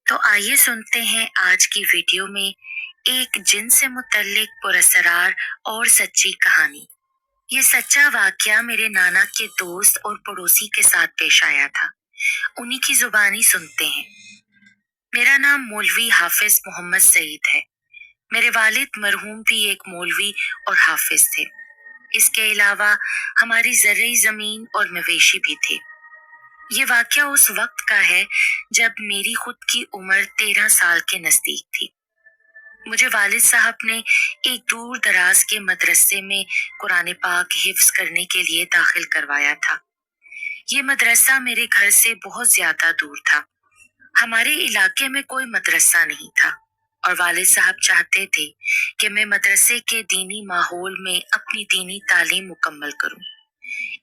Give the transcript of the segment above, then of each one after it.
तो आइए सुनते हैं आज की वीडियो में एक जिन से मुतल्लिक पुरअसरार और सच्ची कहानी। ये सच्चा वाकया मेरे नाना के दोस्त और पड़ोसी के साथ पेश आया था। उन्हीं की जुबानी सुनते हैं। मेरा नाम मौलवी हाफिज मोहम्मद सईद है। मेरे वालिद मरहूम भी एक मौलवी और हाफिज थे। इसके अलावा हमारी ज़रई ज़मीन और मवेशी भी थे। ये वाकया उस वक्त का है जब मेरी खुद की उम्र 13 साल के नजदीक थी। मुझे वालिद साहब ने एक दूर दराज के मदरसे में कुरान पाक हिफ्ज करने के लिए दाखिल करवाया था। ये मदरसा मेरे घर से बहुत ज्यादा दूर था। हमारे इलाके में कोई मदरसा नहीं था और वालिद साहब चाहते थे कि मैं मदरसे के दीनी माहौल में अपनी दीनी तालीम मुकम्मल करूं।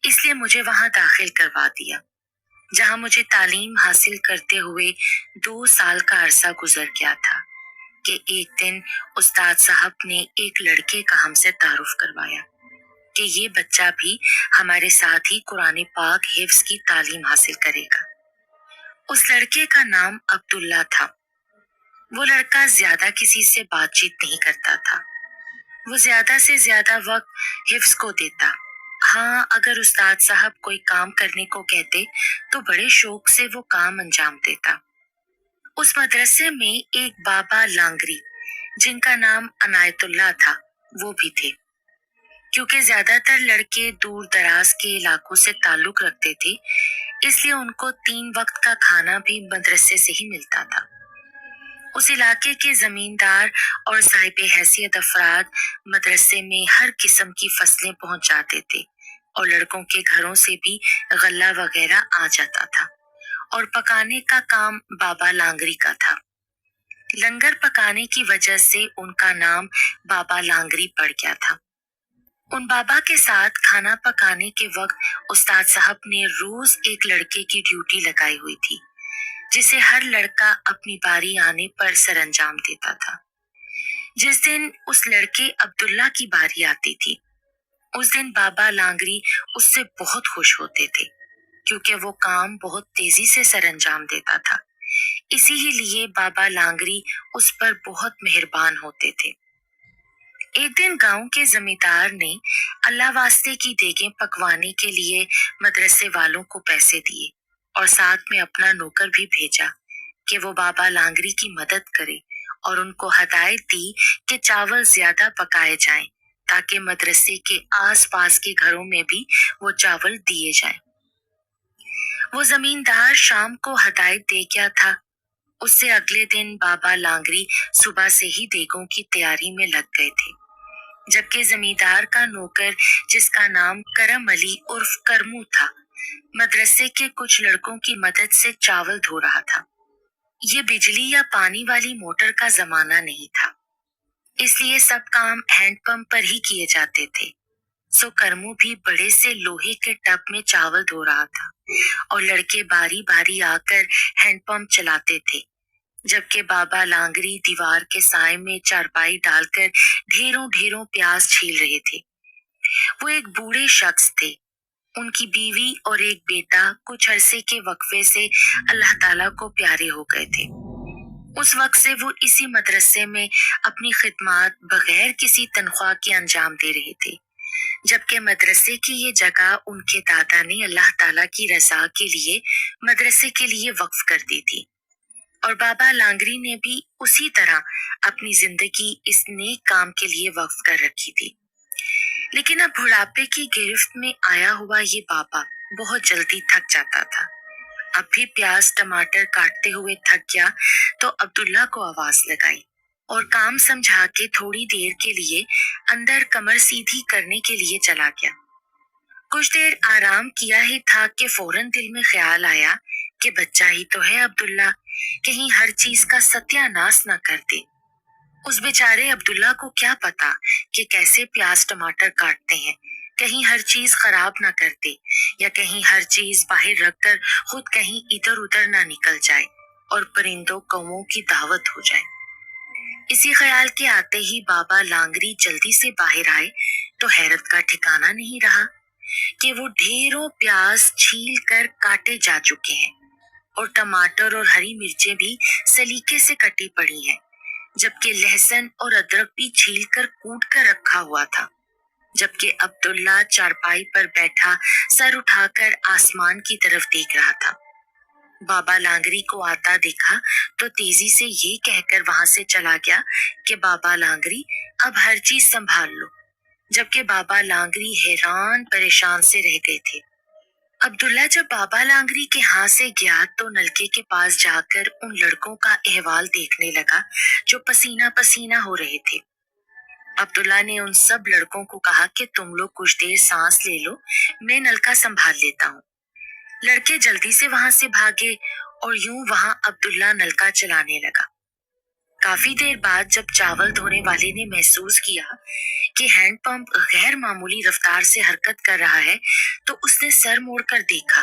इसलिए मुझे वहां दाखिल करवा दिया, जहां मुझे तालीम हासिल करते हुए 2 साल का अरसा गुजर गया था कि एक दिन उस्ताद साहब ने एक लड़के का हमसे तारुफ करवाया कि ये बच्चा भी हमारे साथ ही कुरान पाक हिफ्ज की तालीम हासिल करेगा। उस लड़के का नाम अब्दुल्ला था। वो लड़का ज्यादा किसी से बातचीत नहीं करता था। वो ज्यादा से ज्यादा वक्त हिफ्ज को देता। हाँ, अगर उस्ताद साहब कोई काम करने को कहते तो बड़े शौक से वो काम अंजाम देता। उस मदरसे में एक बाबा लांगरी, जिनका नाम अनायतुल्लाह था, वो भी थे। क्योंकि ज्यादातर लड़के दूर दराज के इलाकों से ताल्लुक रखते थे, इसलिए उनको 3 वक्त का खाना भी मदरसे से ही मिलता था। उस इलाके के जमींदार और साहिब हैसियत अफराद मदरसे में हर किस्म की फसलें पहुंचाते थे और लड़कों के घरों से भी गल्ला वगैरह आ जाता था। और पकाने का काम बाबा लांगरी का था। लंगर पकाने की वजह से उनका नाम बाबा लांगरी पड़ गया था। उन बाबा के साथ खाना पकाने के वक्त उस्ताद साहब ने रोज एक लड़के की ड्यूटी लगाई हुई थी, जिसे हर लड़का अपनी बारी आने पर सरंजाम देता था। जिस दिन उस लड़के अब्दुल्ला की बारी आती थी, उस दिन बाबा लांगरी उससे बहुत खुश होते थे, क्योंकि वो काम बहुत तेजी से सरंजाम देता था। इसी ही लिए बाबा लांगरी उस पर बहुत मेहरबान होते थे। एक दिन गांव के जमींदार ने अल्लाह वास्ते की देगें पकवाने के लिए मदरसे वालों को पैसे दिए और साथ में अपना नौकर भी भेजा कि वो बाबा लांगरी की मदद करे और उनको हदायत दी कि चावल ज्यादा पकाए जाएं ताकि मदरसे के आसपास के घरों में भी वो चावल दिए जाएं। वो जमींदार शाम को हदायत दे गया था। उससे अगले दिन बाबा लांगरी सुबह से ही देगों की तैयारी में लग गए थे, जबकि जमींदार का नौकर, जिसका नाम करम अली उर्फ करमू था, मदरसे के कुछ लड़कों की मदद से चावल धो रहा था। ये बिजली या पानी वाली मोटर का जमाना नहीं था, इसलिए सब काम हैंडपंप पर ही किए जाते थे। सो करमू भी बड़े से लोहे के टब में चावल धो रहा था और लड़के बारी बारी आकर हैंडपंप चलाते थे, जबकि बाबा लांगरी दीवार के साए में चारपाई डालकर ढेरों ढेरों प्याज छील रहे थे। वो एक बूढ़े शख्स थे। उनकी बीवी और एक बेटा कुछ अरसे के वक्फे से अल्लाह ताला को प्यारे हो गए थे। उस वक्त से वो इसी मदरसे में अपनी खिदमत बगैर किसी तनख्वाह के अंजाम दे रहे थे, जबकि मदरसे की ये जगह उनके दादा ने अल्लाह ताला की रजा के लिए मदरसे के लिए वक्फ कर दी थी और बाबा लांगरी ने भी उसी तरह अपनी जिंदगी इस नेक काम के लिए वक्फ कर रखी थी। लेकिन अब बुढ़ापे की गिरफ्त में आया हुआ ये बाबा बहुत जल्दी थक जाता था। अब भी प्याज टमाटर काटते हुए थक गया तो अब्दुल्ला को आवाज लगाई और काम समझा के थोड़ी देर के लिए अंदर कमर सीधी करने के लिए चला गया। कुछ देर आराम किया ही था कि फौरन दिल में ख्याल आया कि बच्चा ही तो है अब्दुल्ला, कहीं हर चीज का सत्यानाश न कर दे। उस बेचारे अब्दुल्ला को क्या पता कि कैसे प्याज टमाटर काटते हैं, कहीं हर चीज खराब ना कर दे या कहीं हर चीज बाहर रखकर खुद कहीं इधर उधर ना निकल जाए और परिंदों कौवों की दावत हो जाए। इसी ख्याल के आते ही बाबा लांगरी जल्दी से बाहर आए तो हैरत का ठिकाना नहीं रहा कि वो ढेरों प्याज छील कर काटे जा चुके हैं اور ٹماٹر اور ہری مرچیں بھی سلیقے سے کٹی پڑی ہیں، جبکہ لہسن اور ادرک بھی چھیل کر کوٹ کر رکھا ہوا تھا۔ جبکہ عبداللہ چارپائی پر بیٹھا سر اٹھا کر آسمان کی طرف دیکھ رہا تھا۔ بابا لانگری کو آتا دیکھا تو تیزی سے یہ کہہ کر وہاں سے چلا گیا کہ بابا لانگری اب ہر چیز سنبھال لو، جبکہ بابا لانگری حیران پریشان سے رہ گئے تھے۔ عبداللہ جب بابا لانگری کے ہاں سے گیا تو نلکے کے پاس جا کر ان لڑکوں کا احوال دیکھنے لگا جو پسینہ پسینہ ہو رہے تھے۔ عبداللہ نے ان سب لڑکوں کو کہا کہ تم لوگ کچھ دیر سانس لے لو، میں نلکا سنبھال لیتا ہوں۔ لڑکے جلدی سے وہاں سے بھاگے اور یوں وہاں عبداللہ نلکا چلانے لگا۔ کافی دیر بعد جب چاول دھونے والے نے محسوس کیا کہ ہینڈ پمپ غیر معمولی رفتار سے حرکت کر رہا ہے تو اس نے سر موڑ کر دیکھا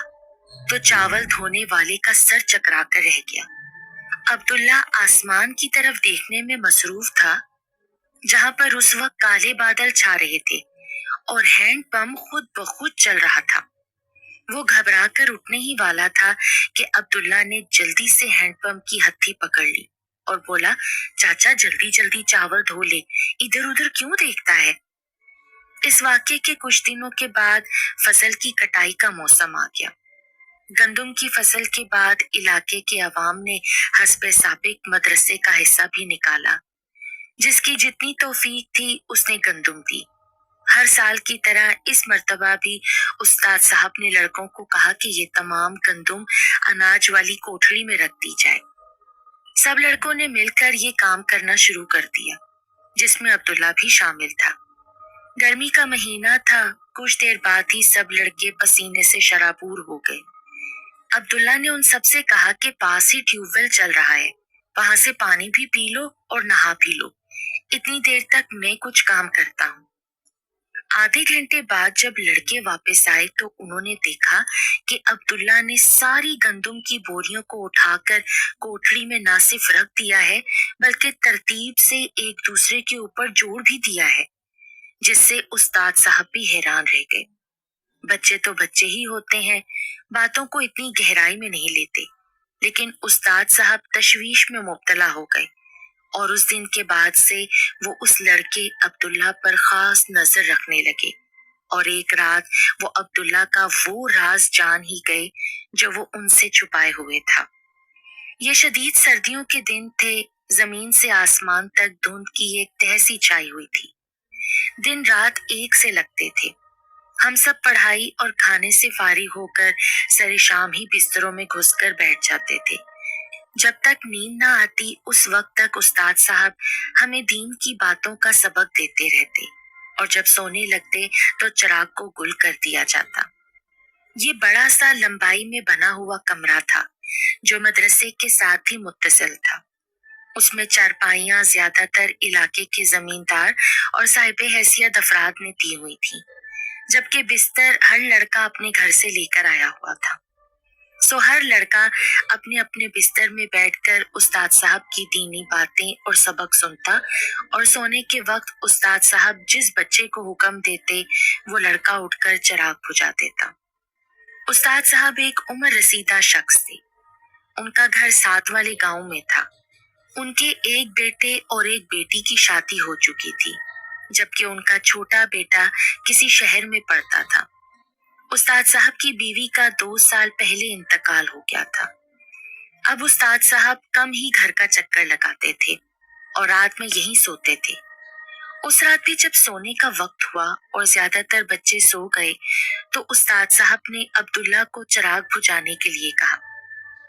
تو چاول دھونے والے کا سر چکرا کر رہ گیا۔ عبداللہ آسمان کی طرف دیکھنے میں مصروف تھا جہاں پر اس وقت کالے بادل چھا رہے تھے اور ہینڈ پمپ خود بخود چل رہا تھا۔ وہ گھبرا کر اٹھنے ہی والا تھا کہ عبداللہ نے جلدی سے ہینڈ پمپ کی ہتھی پکڑ لی اور بولا، چاچا جلدی جلدی چاول دھو لے، ادھر ادھر کیوں دیکھتا ہے؟ اس واقعے کے کچھ دنوں کے بعد فصل کی کٹائی کا موسم آ گیا۔ گندم کی فصل کے بعد علاقے کے عوام نے حسب سابق مدرسے کا حصہ بھی نکالا۔ جس کی جتنی توفیق تھی اس نے گندم دی۔ ہر سال کی طرح اس مرتبہ بھی استاد صاحب نے لڑکوں کو کہا کہ یہ تمام گندم اناج والی کوٹھڑی میں رکھ دی جائے۔ سب لڑکوں نے مل کر یہ کام کرنا شروع کر دیا، جس میں عبداللہ بھی شامل تھا۔ گرمی کا مہینہ تھا، کچھ دیر بعد ہی سب لڑکے پسینے سے شرابور ہو گئے۔ عبداللہ نے ان سب سے کہا کہ پاس ہی ٹیوب ویل چل رہا ہے، وہاں سے پانی بھی پی لو اور نہا بھی لو، اتنی دیر تک میں کچھ کام کرتا ہوں۔ آدھے گھنٹے بعد جب لڑکے واپس آئے تو انہوں نے دیکھا کہ عبداللہ نے ساری گندم کی بوریوں کو اٹھا کر کوٹھڑی میں نہ صرف رکھ دیا ہے بلکہ ترتیب سے ایک دوسرے کے اوپر جوڑ بھی دیا ہے، جس سے استاد صاحب بھی حیران رہ گئے۔ بچے تو بچے ہی ہوتے ہیں، باتوں کو اتنی گہرائی میں نہیں لیتے، لیکن استاد صاحب تشویش میں مبتلا ہو گئے اور اس دن کے بعد سے وہ اس لڑکے عبداللہ پر خاص نظر رکھنے لگے اور ایک رات وہ عبداللہ کا وہ راز جان ہی گئے جو وہ ان سے چھپائے ہوئے تھا۔ یہ شدید سردیوں کے دن تھے، زمین سے آسمان تک دھند کی ایک تہہ سی چھائی ہوئی تھی۔ دن رات ایک سے لگتے تھے۔ ہم سب پڑھائی اور کھانے سے فارغ ہو کر سر شام ہی بستروں میں گھس کر بیٹھ جاتے تھے۔ جب تک نیند نہ آتی اس وقت تک استاد صاحب ہمیں دین کی باتوں کا سبق دیتے رہتے اور جب سونے لگتے تو چراغ کو گل کر دیا جاتا۔ یہ بڑا سا لمبائی میں بنا ہوا کمرہ تھا جو مدرسے کے ساتھ ہی متصل تھا۔ اس میں چارپائیاں زیادہ تر علاقے کے زمیندار اور صاحب حیثیت افراد نے دی ہوئی تھی، جبکہ بستر ہر لڑکا اپنے گھر سے لے کر آیا ہوا تھا۔ سو ہر لڑکا اپنے اپنے بستر میں بیٹھ کر استاد صاحب کی دینی باتیں اور سبق سنتا اور سونے کے وقت استاد صاحب جس بچے کو حکم دیتے وہ لڑکا اٹھ کر چراغ بجھا دیتا۔ استاد صاحب ایک عمر رسیدہ شخص تھے۔ ان کا گھر ساتھ والے گاؤں میں تھا۔ ان کے ایک بیٹے اور ایک بیٹی کی شادی ہو چکی تھی، جبکہ ان کا چھوٹا بیٹا کسی شہر میں پڑھتا تھا۔ استاد صاحب کی بیوی کا 2 سال پہلے انتقال ہو گیا تھا۔ اب استاد صاحب کم ہی گھر کا چکر لگاتے تھے اور رات میں یہیں سوتے تھے۔ اس رات بھی جب سونے کا وقت ہوا اور زیادہ تر بچے سو گئے تو استاد صاحب نے عبداللہ کو چراغ بجھانے کے لیے کہا،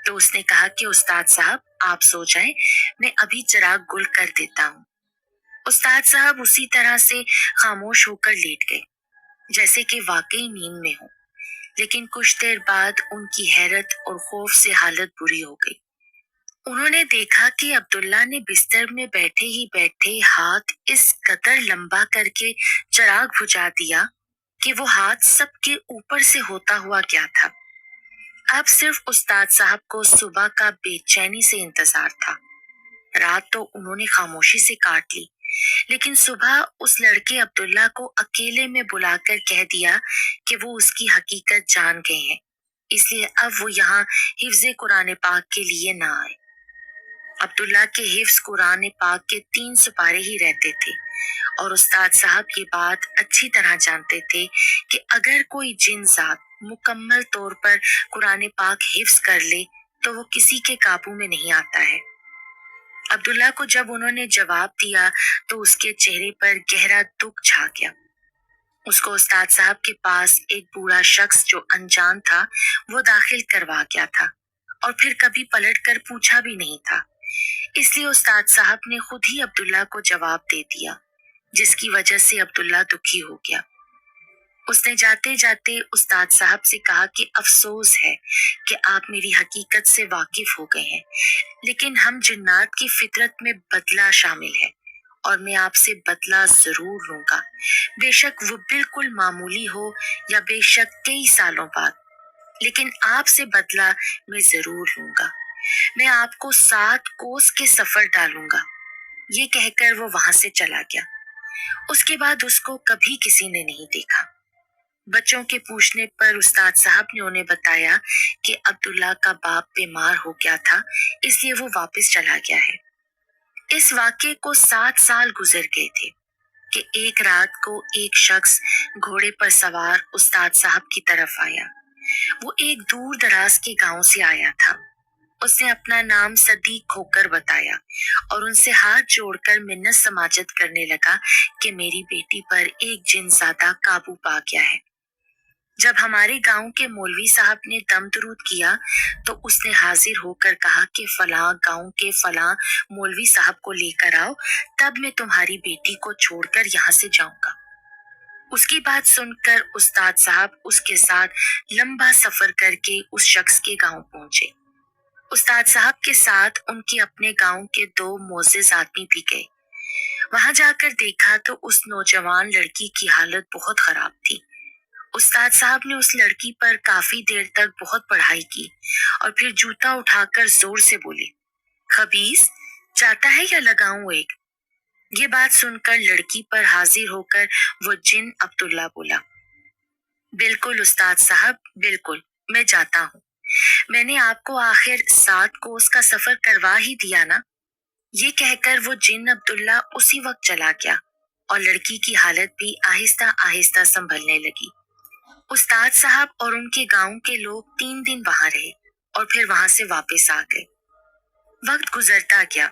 تو اس نے کہا کہ استاد صاحب آپ سو جائیں، میں ابھی چراغ گل کر دیتا ہوں۔ استاد صاحب اسی طرح سے خاموش ہو کر لیٹ گئے جیسے کہ واقعی نیند میں ہوں، لیکن کچھ دیر بعد ان کی حیرت اور خوف سے حالت بری ہو گئی۔ انہوں نے دیکھا کہ عبداللہ نے بستر میں بیٹھے ہی بیٹھے ہاتھ اس قدر لمبا کر کے چراغ بجھا دیا کہ وہ ہاتھ سب کے اوپر سے ہوتا ہوا کیا تھا۔ اب صرف استاد صاحب کو صبح کا بے چینی سے انتظار تھا۔ رات تو انہوں نے خاموشی سے کاٹ لی، لیکن صبح اس لڑکے عبداللہ کو اکیلے میں بلا کر کہہ دیا کہ وہ اس کی حقیقت جان گئے ہیں، इसलिए अब वो यहाँ हिफ्ज़ कुरान पाक के लिए ना आए। अब्दुल्ला के हिफ्ज़ कुरान पाक के 3 सिपारे ही रहते थे और उस्ताद साहब ये बात अच्छी तरह जानते थे कि अगर कोई जिन ज़ात मुकम्मल तौर पर कुरान पाक हिफ्ज़ कर ले तो वो किसी के काबू में नहीं आता है। अब्दुल्ला को जब उन्होंने जवाब दिया तो उसके चेहरे पर गहरा दुख छा गया। उसको उस्ताद साहब के पास एक बूढ़ा शख्स जो अनजान था वो दाखिल करवा गया था और फिर कभी पलट कर पूछा भी नहीं था। इसलिए उस्ताद साहब ने खुद ही अब्दुल्ला को जवाब दे दिया, जिसकी वजह से अब्दुल्ला दुखी हो गया। उसने जाते जाते उस्ताद साहब से कहा कि अफसोस है कि आप मेरी हकीकत से वाकिफ हो गए हैं, लेकिन हम जिन्नात की फितरत में बदला शामिल है और मैं आपसे बदला जरूर लूंगा, बेशक वो बिल्कुल मामूली हो या बेशक कई सालों बाद, लेकिन आपसे बदला मैं जरूर लूंगा। मैं आपको 7 कोस के सफर डालूंगा। ये कहकर वो वहां से चला गया। उसके बाद उसको कभी किसी ने नहीं देखा। बच्चों के पूछने पर उस्ताद साहब ने उन्हें बताया कि अब्दुल्ला का बाप बीमार हो गया था, इसलिए वो वापस चला गया है। इस वाक़े को 7 साल गुजर गए थे कि एक रात को एक शख्स घोड़े पर सवार उस्ताद साहब की तरफ आया। वो एक दूर दराज के गांव से आया था। उसने अपना नाम सदीक होकर बताया और उनसे हाथ जोड़कर मिन्नत समाजत करने लगा कि मेरी बेटी पर एक जिन ज़्यादा काबू पा गया है। जब हमारे गांव के मौलवी साहब ने दम दरूद किया तो उसने हाजिर होकर कहा कि फलां गांव के फलां मौलवी साहब को लेकर आओ, तब मैं तुम्हारी बेटी को छोड़कर यहाँ से जाऊंगा। उसकी बात सुनकर उस्ताद साहब उसके साथ लंबा सफर करके उस शख्स के गांव पहुंचे। उस्ताद साहब के साथ उनके अपने गांव के 2 मोअज़्ज़िज़ आदमी भी गए। वहां जाकर देखा तो उस नौजवान लड़की की हालत बहुत खराब थी। उस्ताद साहब ने उस लड़की पर काफी देर तक बहुत पढ़ाई की और फिर जूता उठाकर जोर से बोले, खबीस, चाहता है या लगाऊं एक? ये बात सुनकर लड़की पर हाजिर होकर वो जिन अब्दुल्ला बोला, बिल्कुल उस्ताद साहब, बिल्कुल, मैं जाता हूँ। मैंने आपको आखिर 7 कोस का सफर करवा ही दिया ना। ये कहकर वो जिन अब्दुल्ला उसी वक्त चला गया और लड़की की हालत भी आहिस्ता आहिस्ता संभलने लगी। उस्ताद साहब और उनके गांव के लोग 3 दिन वहां रहे और फिर वहां से वापस आ गए। वक्त गुजरता गया,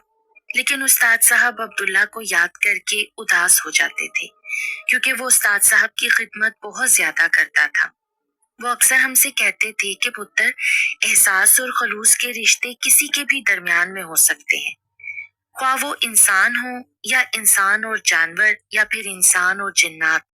लेकिन उस्ताद साहब अब्दुल्ला को याद करके उदास हो जाते थे, क्योंकि वो उस्ताद साहब की खिदमत बहुत ज्यादा करता था। वो अक्सर हमसे कहते थे कि पुत्र, एहसास और खलूस के रिश्ते किसी के भी दरमियान में हो सकते हैं, ख्वाह वो इंसान हो या इंसान और जानवर या फिर इंसान और जिन्नात।